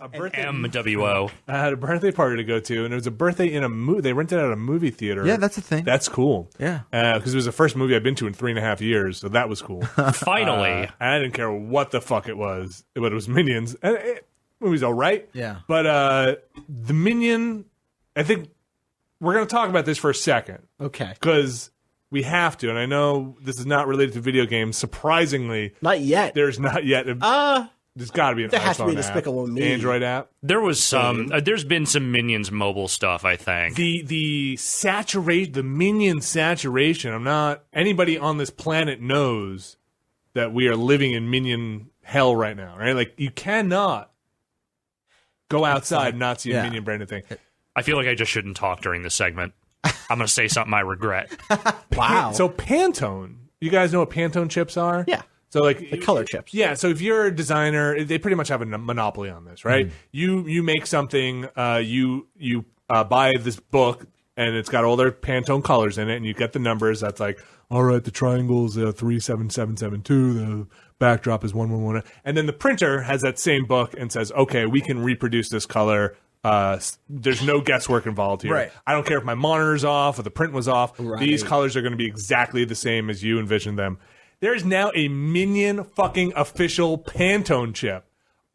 a birthday. MWO. I had a birthday party to go to, and it was a birthday in a movie. They rented out a movie theater. Yeah, that's a thing. That's cool. Yeah. Because it was the first movie I've been to in 3.5 years, so that was cool. Finally. I didn't care what the fuck it was, but it was Minions. And the movie's all right. Yeah. But the Minion, I think we're going to talk about this for a second. Okay. Because we have to, and I know this is not related to video games. Surprisingly, Not yet. there's not yet. There's got to be an There has to be a iPhone Despicable app, Me. Android app. There was some. There's been some Minions mobile stuff, I think. The saturation, the Minion saturation. I'm not. Anybody on this planet knows that we are living in Minion hell right now, right? Like you cannot go outside and not see a Minion branded thing. I feel like I just shouldn't talk during this segment. I'm going to say something I regret. Wow. So Pantone, you guys know what Pantone chips are? Yeah. So like The color chips. Yeah, so if you're a designer, they pretty much have a monopoly on this, right? You make something, you buy this book, and it's got all their Pantone colors in it, and you get the numbers. That's like, all right, the triangle's 37772, the backdrop is 111, and then the printer has that same book and says, okay, we can reproduce this color. There's no guesswork involved here. Right. I don't care if my monitor's off or the print was off. Right. These colors are going to be exactly the same as you envisioned them. There's now a Minion fucking official Pantone chip.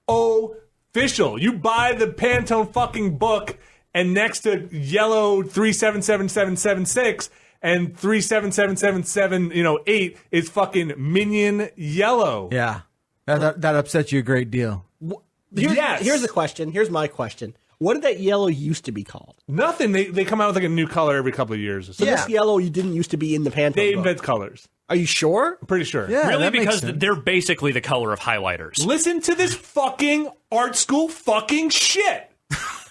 Official. You buy the Pantone fucking book, and next to yellow 377776 and 377778 is fucking Minion yellow. Yeah. That upsets you a great deal. Here's the question. Here's my question. What did that yellow used to be called? Nothing. They come out with like a new color every couple of years or So something. this yellow you didn't used to be in the Pantone They book. invent colors. Are you sure? I'm pretty sure. Yeah, Really, that makes because sense. they're basically the color of highlighters. Listen to this fucking art school fucking shit.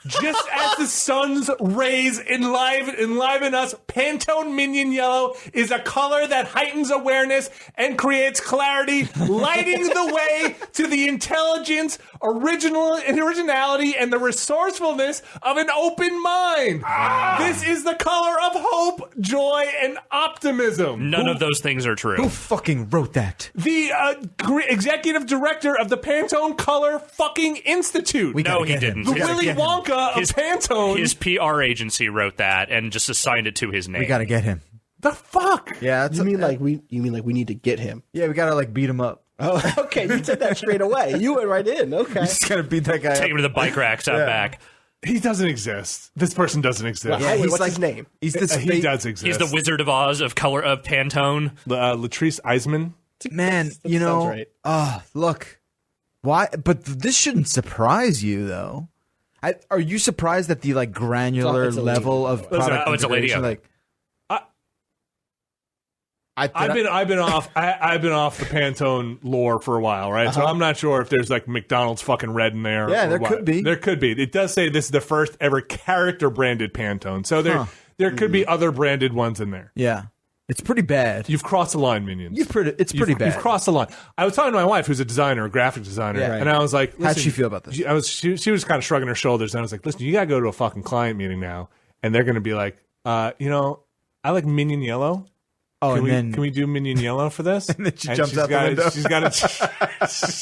Just as the sun's rays enliven us, Pantone Minion Yellow is a color that heightens awareness and creates clarity, lighting the way to the intelligence, originality, and the resourcefulness of an open mind. This is the color of hope, joy, and optimism. None of those things are true. Who fucking wrote that? The executive director of the Pantone Color fucking Institute. No, he didn't. The Willy Wonka of Pantone. His PR agency wrote that and just assigned it to his name. We gotta get him. The fuck? Yeah, You mean like we need to get him? we gotta like beat him up. Oh, okay. You said that straight away. You went right in. Okay. We just gotta beat that guy Take up. him to the bike racks out back. He doesn't exist. This person doesn't exist. Wait, he's what's like- his name? He's this He does exist. He's the Wizard of Oz of Pantone. Latrice Eisman. man. That You know, sounds right. look, why? But this shouldn't surprise you, though. Are you surprised at the like granular It's a level of product it's a lady. integration? Like, I've been off the Pantone lore for a while, right? So I'm not sure if there's like McDonald's fucking red in there. Yeah, or there what. could be. There could be. It does say this is the first ever character branded Pantone. So there could be other branded ones in there. yeah, it's pretty bad. You've crossed the line, Minions. It's pretty bad. You've crossed the line. I was talking to my wife, who's a designer, a graphic designer, Yeah. and I was like, How'd listen, she feel about this? She was kind of shrugging her shoulders, and I was like, listen, you gotta go to a fucking client meeting now, and they're gonna be like, I like Minion Yellow. Oh, Can and we do Minion Yellow for this? And then she jumps out the gotta, window. She's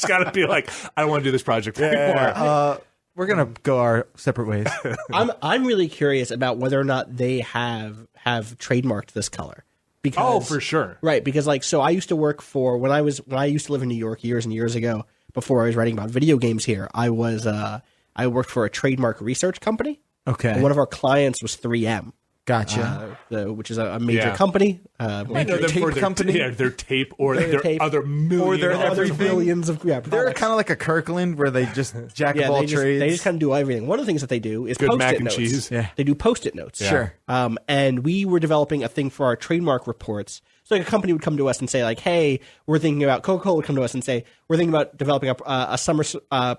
got to be like, I don't want to do this project anymore. We're gonna go our separate ways. I'm really curious about whether or not they have trademarked this color. Because, Oh, for sure. Right, because like so I used to work for when I used to live in New York years and years ago before I was writing about video games here. I worked for a trademark research company. Okay, And one of our clients was 3M. gotcha. Which is a major Yeah. company. I know them tape for company? their tape or Their their tape. other million. Or their other everything. Billions of They're products. kind of like a Kirkland where they just jack of all they trades. just kind of do everything. One of the things that they do is Good post-it mac and notes. cheese. Yeah. They do post-it notes. Sure. And we were developing a thing for our trademark reports. So like a company would come to us and say like, hey, we're thinking about Coca-Cola would come to us and say, we're thinking about developing a summer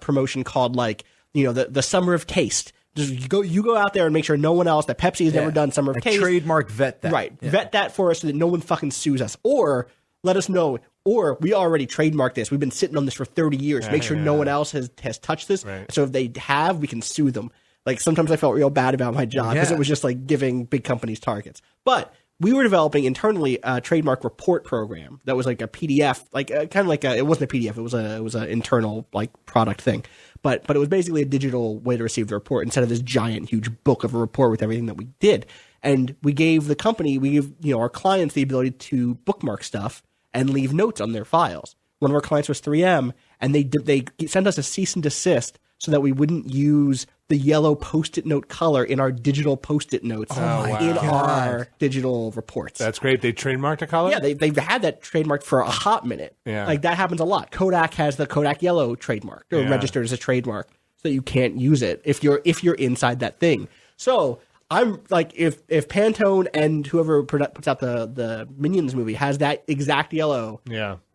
promotion called like, the Summer of Taste. Just you go out there and make sure no one else that Pepsi has never done Summer of Like Taste. trademark vet that. Right. Yeah. Vet that for us so that no one fucking sues us. Or let us know. Or we already trademarked this. We've been sitting on this for 30 years. Make sure no one else has touched this. Right. So if they have, we can sue them. Like sometimes I felt real bad about my job because Yeah. it was just like giving big companies targets. But we were developing internally a trademark report program that was like a PDF, like kind of like it wasn't a PDF. It was an internal like product thing. but it was basically a digital way to receive the report instead of this giant, huge book of a report with everything that we did. And we gave our clients the ability to bookmark stuff and leave notes on their files. One of our clients was 3M, and they sent us a cease and desist so that we wouldn't use the yellow Post-it note color in our digital Post-it notes our digital reports. That's great. They trademarked a color? Yeah, they've had that trademarked for a hot minute. Yeah. Like, that happens a lot. Kodak has the Kodak Yellow trademark, or registered as a trademark, so you can't use it if you're inside that thing. So I'm like, if Pantone and whoever puts out the Minions movie has that exact yellow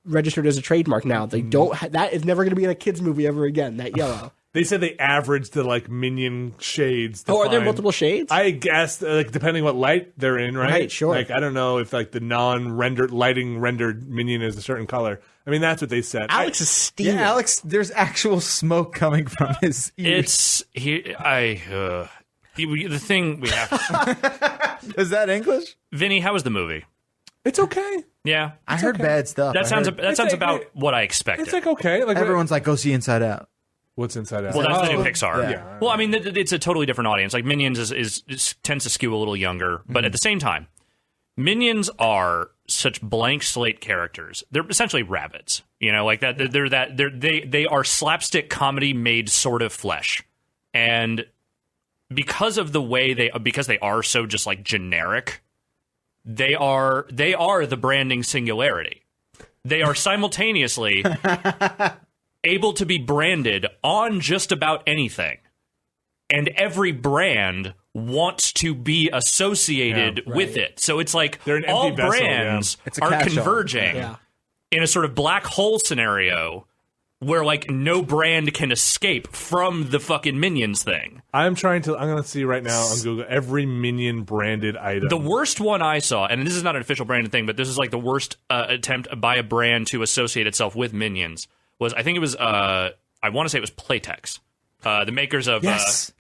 registered as a trademark now, they don't. That is never going to be in a kids movie ever again. That yellow. They said they averaged the like Minion shades. Are there multiple shades? I guess like depending what light they're in, right? Right, sure. Like I don't know if like the non-rendered lighting rendered Minion is a certain color. I mean that's what they said. Alex is steaming. Yeah, Alex, there's actual smoke coming from his ears. The thing we have. Is that English? Vinny, how was the movie? It's okay. Yeah, I heard bad stuff. that sounds like- about what I expected. It's like okay. Like Everyone's like, go see Inside Out. what's inside out? Well, that's the new Pixar. Yeah. Well, I mean, it's a totally different audience. Like Minions is tends to skew a little younger, but at the same time, Minions are such blank slate characters. They're essentially rabbits. You know, like that. They are slapstick comedy made sort of flesh, and because of the way because they are so just like generic, they are the branding singularity. They are simultaneously able to be branded on just about anything. And every brand wants to be associated with it. So it's like They're an empty all vessel, brands It's a are catch-all. converging Yeah. in a sort of black hole scenario where like no brand can escape from the fucking Minions thing. I'm going to see right now on Google every Minion branded item. The worst one I saw, and this is not an official branded thing, but this is like the worst attempt by a brand to associate itself with Minions, was I think it was, I want to say it was Playtex. The makers of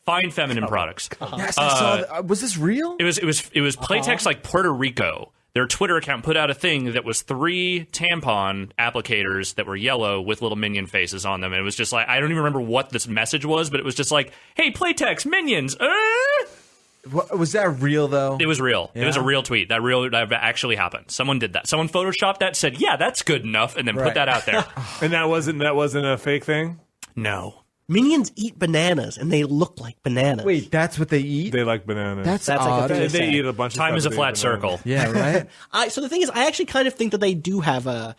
fine feminine products. Yes, I saw that. Was this real? It was Playtex like Puerto Rico. Their Twitter account put out a thing that was 3 tampon applicators that were yellow with little minion faces on them. And it was just like, I don't even remember what this message was, but it was just like, hey, Playtex, Minions. Was that real though? It was real. It was a real tweet. That actually happened. Someone did that. Someone photoshopped that, said, yeah, that's good enough, and then put that out there. And that wasn't a fake thing? No. Minions eat bananas, and they look like bananas. Wait, that's what they eat? They like bananas. That's like a odd. thing. They eat a bunch of Time stuff, is a they eat flat bananas. circle. Yeah, right? So the thing is, I actually kind of think that they do have I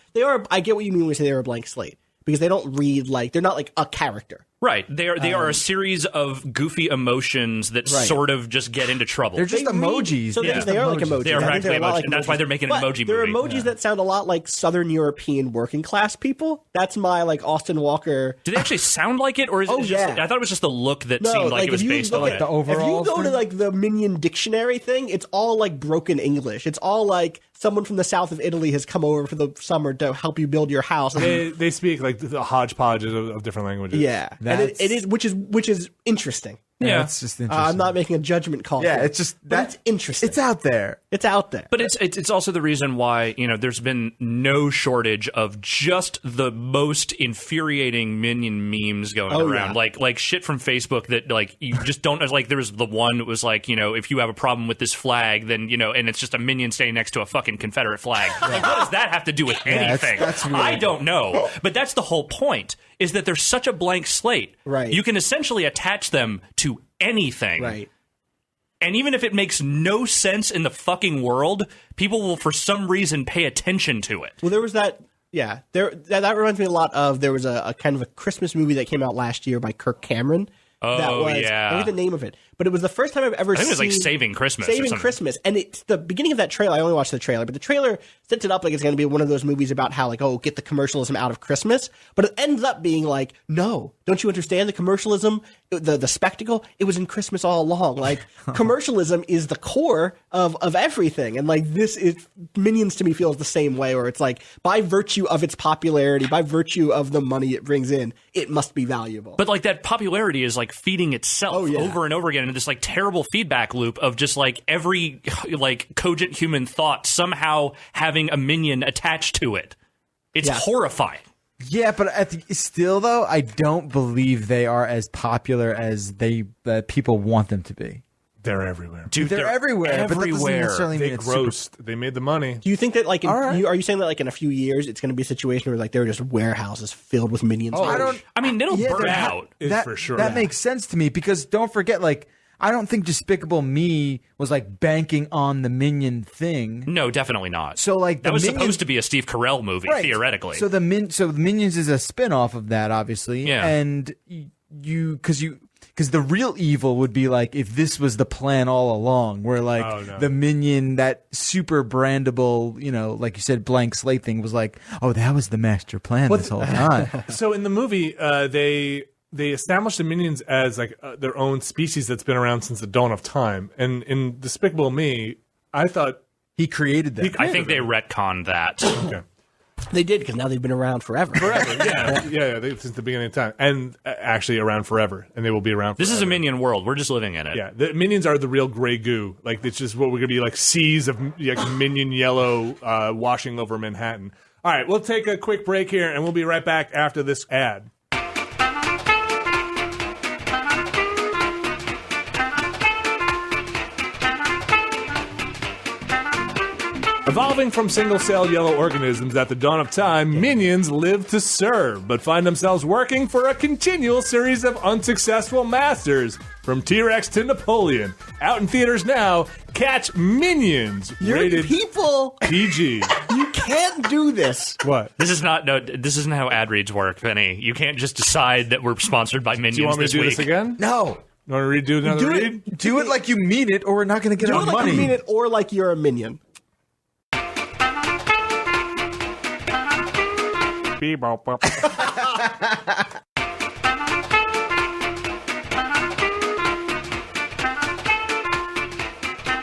get what you mean when you say they're a blank slate. Because they don't read they're not like a character. Right. They are a series of goofy emotions that sort of just get into trouble. They're just emojis. So they are like emojis. They are I think practically they're a lot emojis, like and that's why they're making an But emoji they're movie. emojis that sound a lot like Southern European working class people. That's my like Austin Walker. Do they actually sound like it, or is it just? yeah. I thought it was just the look that No, seemed like like, it was if you based look on at it. the If you overalls go to thing? like the Minion dictionary thing, it's all like broken English. It's all like someone from the south of Italy has come over for the summer to help you build your house. They speak like the hodgepodge of different languages. Yeah, and it is which is interesting. Yeah. It's just interesting. I'm not making a judgment call. Yeah, here, it's just but that it's interesting. It's out there. It's out there. But it's also the reason why, there's been no shortage of just the most infuriating Minion memes going around. yeah. Like shit from Facebook that like you just don't like. There was the one that was like, if you have a problem with this flag, then and it's just a Minion standing next to a fucking Confederate flag. Like, what does that have to do with anything? that's weird. I don't know. But that's the whole point. Is that there's such a blank slate. Right. You can essentially attach them to anything. Right. And even if it makes no sense in the fucking world, people will for some reason pay attention to it. Well, there was that. Yeah, that reminds me a lot of there was a kind of a Christmas movie that came out last year by Kirk Cameron. That Oh, was, yeah. I forget the name of it, but it was the first time I've ever I think it was seen like Saving Christmas. or Saving something. Christmas, and it's the beginning of that trailer. I only watched the trailer, but the trailer sets it up like it's going to be one of those movies about how get the commercialism out of Christmas. But it ends up being like, no, don't you understand the commercialism, the spectacle? It was in Christmas all along. Like commercialism is the core of everything, and like this is Minions to me feels the same way, where it's like by virtue of its popularity, by virtue of the money it brings in, it must be valuable. But like that popularity is like feeding itself over and over again into this like terrible feedback loop of just like every like cogent human thought somehow having a minion attached to it. It's horrifying. Yeah, but still, though, I don't believe they are as popular as people want them to be. They're everywhere. Dude, They're everywhere. But that doesn't Everywhere. necessarily They mean it's super. grossed. They made the money. Do you think that like All right. are you saying that like in a few years it's going to be a situation where like there are just warehouses filled with Minions? Oh, I don't. I mean, it'll Yeah, burn there out. Is that, for sure. That Yeah. makes sense to me because don't forget, like, I don't think Despicable Me was like banking on the Minion thing. No, definitely not. So, like, that the was Minions- supposed to be a Steve Carell movie, Right. theoretically. So so Minions is a spin-off of that, obviously. Yeah. And because the real evil would be like if this was the plan all along, where like Oh, no. the Minion, that super brandable, like you said, blank slate thing was like, oh, that was the master plan this whole time. So in the movie, they established the Minions as like their own species that's been around since the dawn of time. And in Despicable Me, I thought He created that. I think they retconned that. okay. They did because now they've been around forever. Yeah, since the beginning of time, and actually around forever, and they will be around. This is a forever. Minion world. We're just living in it. Yeah, the Minions are the real gray goo. Like it's just what we're gonna be like seas of like Minion yellow washing over Manhattan. All right, we'll take a quick break here, and we'll be right back after this ad. Evolving from single-celled yellow organisms at the dawn of time, minions live to serve, but find themselves working for a continual series of unsuccessful masters. From T-Rex to Napoleon. Out in theaters now, catch Minions, rated People, PG. you can't do this. What? This isn't how ad reads work, Penny. You can't just decide that we're sponsored by Minions Do you want me this to do week. this again? No. You want to redo another Do read? it. Do it like you mean it, or we're not going to get Do our it like money. you mean it, or like you're a minion.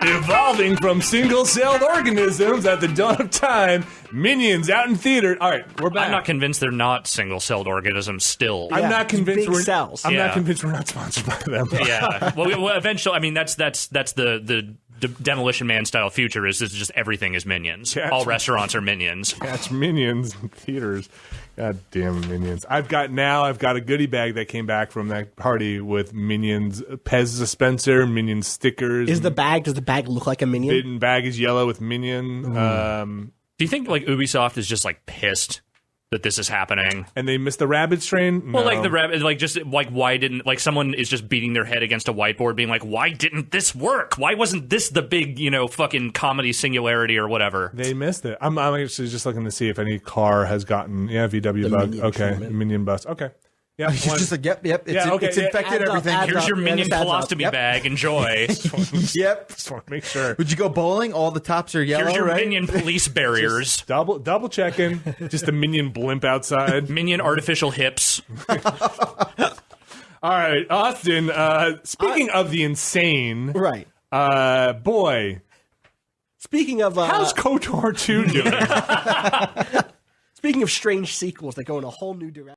Evolving from single-celled organisms at the dawn of time, Minions out in theater. All right, we're back. I'm not convinced they're not single-celled organisms still. I'm not convinced big cells. I'm not Yeah. convinced we're not sponsored by them. Yeah. Well, eventually, I mean, that's the Demolition Man style future is just everything is Minions. Yeah. All restaurants are Minions. Catch Minions in theaters. God damn Minions. I've got a goodie bag that came back from that party with Minions Pez dispenser, Minions stickers. Does the bag look like a minion? Hidden bag is yellow with Minion. Do you think like Ubisoft is just like pissed that this is happening? And they missed the rabbit strain? Well, No. like the rabbit, like just like why didn't like someone is just beating their head against a whiteboard, being like, why didn't this work? Why wasn't this the big fucking comedy singularity or whatever? They missed it. I'm actually just looking to see if any car has gotten VW bug. Minion Okay, treatment. Minion bust. Okay. Yeah, It's one- just like, yep. It's, Yeah, okay, it's yeah, infected adds up, everything. adds Here's up. your Yeah, Minion this adds up. colostomy Yep. bag. Enjoy. Yep. just want to make sure. Would you go bowling? All the tops are yellow, Here's your right? Minion police barriers. Double checking. Just a Minion blimp outside. Minion artificial hips. All right, Austin. Speaking of the insane, Right. boy, Speaking of how's KOTOR 2 doing? speaking of strange sequels that go in a whole new direction.